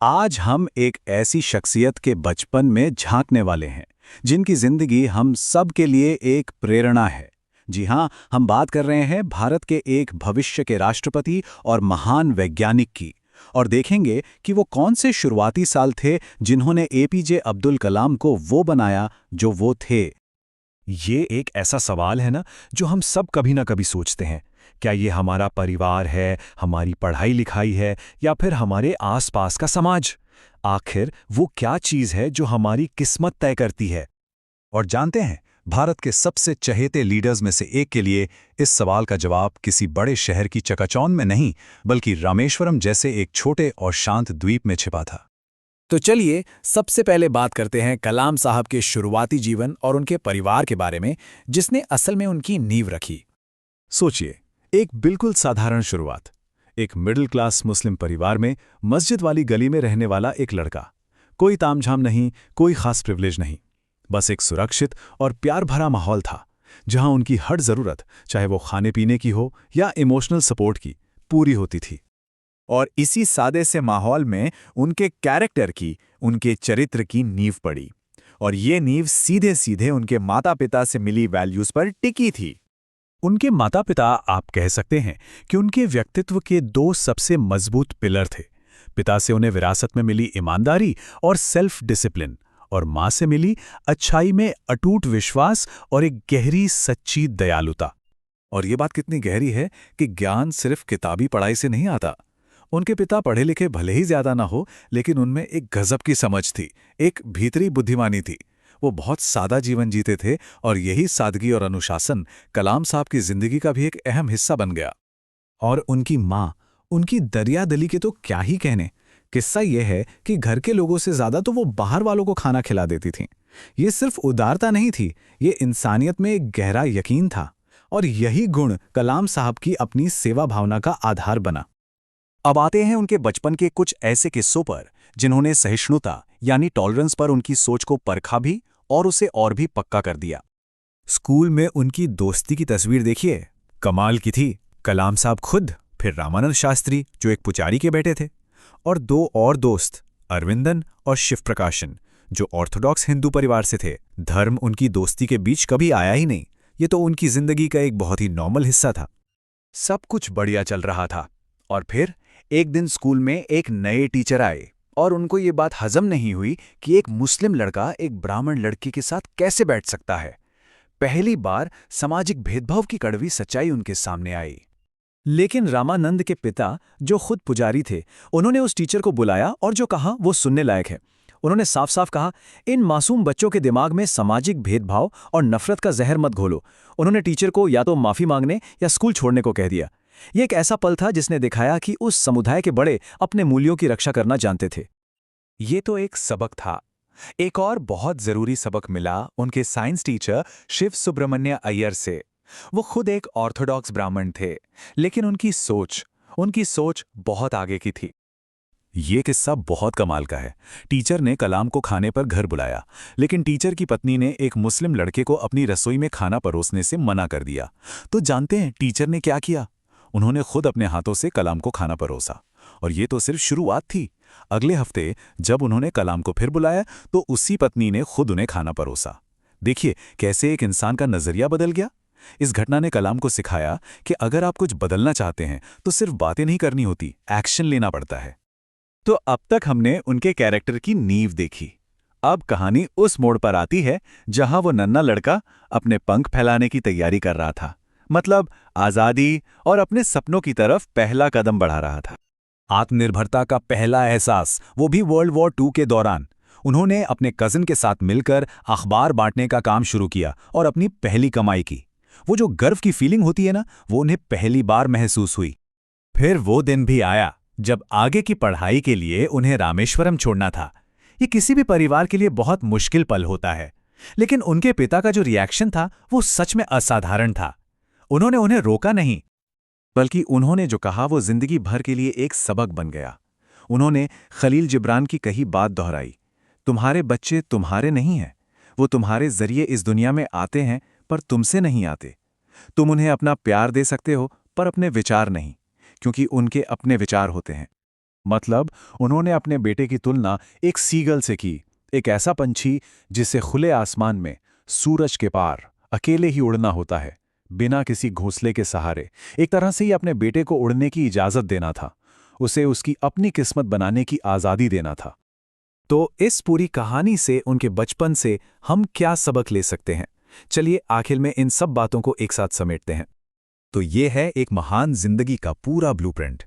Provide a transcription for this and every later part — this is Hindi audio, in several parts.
आज हम एक ऐसी शख्सियत के बचपन में झांकने वाले हैं जिनकी जिंदगी हम सब के लिए एक प्रेरणा है। जी हाँ, हम बात कर रहे हैं भारत के एक भविष्य के राष्ट्रपति और महान वैज्ञानिक की। और देखेंगे कि वो कौन से शुरुआती साल थे जिन्होंने एपीजे अब्दुल कलाम को वो बनाया जो वो थे। ये एक ऐसा सवाल है ना, जो हम सब कभी ना कभी सोचते हैं। क्या ये हमारा परिवार है, हमारी पढ़ाई लिखाई है, या फिर हमारे आसपास का समाज? आखिर वो क्या चीज़ है जो हमारी किस्मत तय करती है? और जानते हैं, भारत के सबसे चहेते लीडर्स में से एक के लिए इस सवाल का जवाब किसी बड़े शहर की चकाचौंध में नहीं, बल्कि रामेश्वरम जैसे एक छोटे और शांत द्वीप में छिपा था। तो चलिए सबसे पहले बात करते हैं कलाम साहब के शुरुआती जीवन और उनके परिवार के बारे में, जिसने असल में उनकी नींव रखी। सोचिए, एक बिल्कुल साधारण शुरुआत। एक मिडिल क्लास मुस्लिम परिवार में मस्जिद वाली गली में रहने वाला एक लड़का। कोई तामझाम नहीं, कोई खास प्रिविलेज नहीं, बस एक सुरक्षित और प्यार भरा माहौल था जहां उनकी हर जरूरत, चाहे वो खाने पीने की हो या इमोशनल सपोर्ट की, पूरी होती थी। और इसी सादे से माहौल में उनके कैरेक्टर की, उनके चरित्र की नींव पड़ी। और ये नींव सीधे सीधे उनके माता पिता से मिली वैल्यूज पर टिकी थी। उनके माता पिता, आप कह सकते हैं कि उनके व्यक्तित्व के दो सबसे मजबूत पिलर थे। पिता से उन्हें विरासत में मिली ईमानदारी और सेल्फ डिसिप्लिन, और माँ से मिली अच्छाई में अटूट विश्वास और एक गहरी सच्ची दयालुता। और ये बात कितनी गहरी है कि ज्ञान सिर्फ किताबी पढ़ाई से नहीं आता। उनके पिता पढ़े लिखे भले ही ज्यादा ना हो, लेकिन उनमें एक गजब की समझ थी, एक भीतरी बुद्धिमानी थी। वो बहुत सादा जीवन जीते थे, और यही सादगी और अनुशासन कलाम साहब की जिंदगी का भी एक अहम हिस्सा बन गया। और उनकी माँ, उनकी दरियादिली के तो क्या ही कहने। किस्सा यह है कि घर के लोगों से ज्यादा तो वो बाहर वालों को खाना खिला देती थीं। ये सिर्फ उदारता नहीं थी, ये इंसानियत में एक गहरा यकीन था। और यही गुण कलाम साहब की अपनी सेवा भावना का आधार बना। अब आते हैं उनके बचपन के कुछ ऐसे किस्सों पर जिन्होंने सहिष्णुता यानी टॉलरेंस पर उनकी सोच को परखा भी और उसे और भी पक्का कर दिया। स्कूल में उनकी दोस्ती की तस्वीर देखिए, कमाल की थी। कलाम साहब खुद, फिर रामानंद शास्त्री जो एक पुजारी के बेटे थे, और दो और दोस्त, अरविंदन और शिव प्रकाशन जो ऑर्थोडॉक्स हिंदू परिवार से थे। धर्म उनकी दोस्ती के बीच कभी आया ही नहीं। ये तो उनकी जिंदगी का एक बहुत ही नॉर्मल हिस्सा था। सब कुछ बढ़िया चल रहा था, और फिर एक दिन स्कूल में एक नए टीचर आए और उनको ये बात हजम नहीं हुई कि एक मुस्लिम लड़का एक ब्राह्मण लड़की के साथ कैसे बैठ सकता है। पहली बार सामाजिक भेदभाव की कड़वी सच्चाई उनके सामने आई। लेकिन रामानंद के पिता, जो खुद पुजारी थे, उन्होंने उस टीचर को बुलाया और जो कहा वो सुनने लायक है। उन्होंने साफ साफ कहा, इन मासूम बच्चों के दिमाग में सामाजिक भेदभाव और नफरत का जहर मत घोलो। उन्होंने टीचर को या तो माफी मांगने या स्कूल छोड़ने को कह दिया। यह एक ऐसा पल था जिसने दिखाया कि उस समुदाय के बड़े अपने मूल्यों की रक्षा करना जानते थे। ये तो एक सबक था। एक और बहुत जरूरी सबक मिला उनके साइंस टीचर शिव सुब्रमण्य अय्यर से। वो खुद एक ऑर्थोडॉक्स ब्राह्मण थे, लेकिन उनकी सोच बहुत आगे की थी। ये किस्सा बहुत कमाल का है। टीचर ने कलाम को खाने पर घर बुलाया, लेकिन टीचर की पत्नी ने एक मुस्लिम लड़के को अपनी रसोई में खाना परोसने से मना कर दिया। तो जानते हैं टीचर ने क्या किया? उन्होंने खुद अपने हाथों से कलाम को खाना परोसा। और ये तो सिर्फ शुरुआत थी। अगले हफ्ते जब उन्होंने कलाम को फिर बुलाया, तो उसी पत्नी ने खुद उन्हें खाना परोसा। देखिए कैसे एक इंसान का नजरिया बदल गया। इस घटना ने कलाम को सिखाया कि अगर आप कुछ बदलना चाहते हैं तो सिर्फ बातें नहीं करनी होती, एक्शन लेना पड़ता है। तो अब तक हमने उनके कैरेक्टर की नींव देखी। अब कहानी उस मोड़ पर आती है जहां वो नन्हा लड़का अपने पंख फैलाने की तैयारी कर रहा था, मतलब आजादी और अपने सपनों की तरफ पहला कदम बढ़ा रहा था। आत्मनिर्भरता का पहला एहसास, वो भी वर्ल्ड वॉर 2 के दौरान। उन्होंने अपने कजिन के साथ मिलकर अखबार बांटने का काम शुरू किया और अपनी पहली कमाई की। वो जो गर्व की फीलिंग होती है ना, वो उन्हें पहली बार महसूस हुई। फिर वो दिन भी आया जब आगे की पढ़ाई के लिए उन्हें रामेश्वरम छोड़ना था। ये किसी भी परिवार के लिए बहुत मुश्किल पल होता है, लेकिन उनके पिता का जो रिएक्शन था वो सच में असाधारण था। उन्होंने उन्हें रोका नहीं, बल्कि उन्होंने जो कहा वो जिंदगी भर के लिए एक सबक बन गया। उन्होंने खलील जिब्रान की कही बात दोहराई, तुम्हारे बच्चे तुम्हारे नहीं हैं, वो तुम्हारे जरिए इस दुनिया में आते हैं पर तुमसे नहीं आते। तुम उन्हें अपना प्यार दे सकते हो पर अपने विचार नहीं, क्योंकि उनके अपने विचार होते हैं। मतलब उन्होंने अपने बेटे की तुलना एक सीगल से की, एक ऐसा पंछी जिसे खुले आसमान में सूरज के पार अकेले ही उड़ना होता है, बिना किसी घोंसले के सहारे। एक तरह से ही अपने बेटे को उड़ने की इजाजत देना था, उसे उसकी अपनी किस्मत बनाने की आज़ादी देना था। तो इस पूरी कहानी से, उनके बचपन से हम क्या सबक ले सकते हैं? चलिए आखिर में इन सब बातों को एक साथ समेटते हैं। तो ये है एक महान जिंदगी का पूरा ब्लूप्रिंट।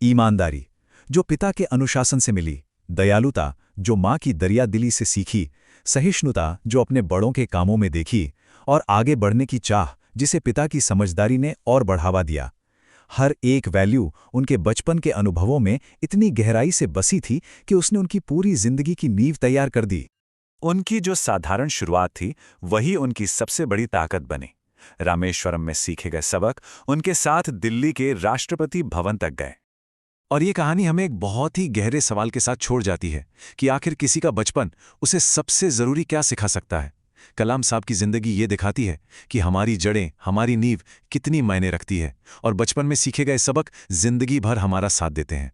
ईमानदारी, जो पिता के अनुशासन से मिली, दयालुता, जो माँ की दरियादिली से सीखी, सहिष्णुता, जो अपने बड़ों के कामों में देखी, और आगे बढ़ने की चाह, जिसे पिता की समझदारी ने और बढ़ावा दिया। हर एक वैल्यू उनके बचपन के अनुभवों में इतनी गहराई से बसी थी कि उसने उनकी पूरी जिंदगी की नींव तैयार कर दी। उनकी जो साधारण शुरुआत थी, वही उनकी सबसे बड़ी ताकत बनी। रामेश्वरम में सीखे गए सबक उनके साथ दिल्ली के राष्ट्रपति भवन तक गए। और ये कहानी हमें एक बहुत ही गहरे सवाल के साथ छोड़ जाती है कि आखिर किसी का बचपन उसे सबसे ज़रूरी क्या सिखा सकता है। कलाम साहब की ज़िंदगी ये दिखाती है कि हमारी जड़ें, हमारी नींव कितनी मायने रखती है, और बचपन में सीखे गए सबक ज़िंदगी भर हमारा साथ देते हैं।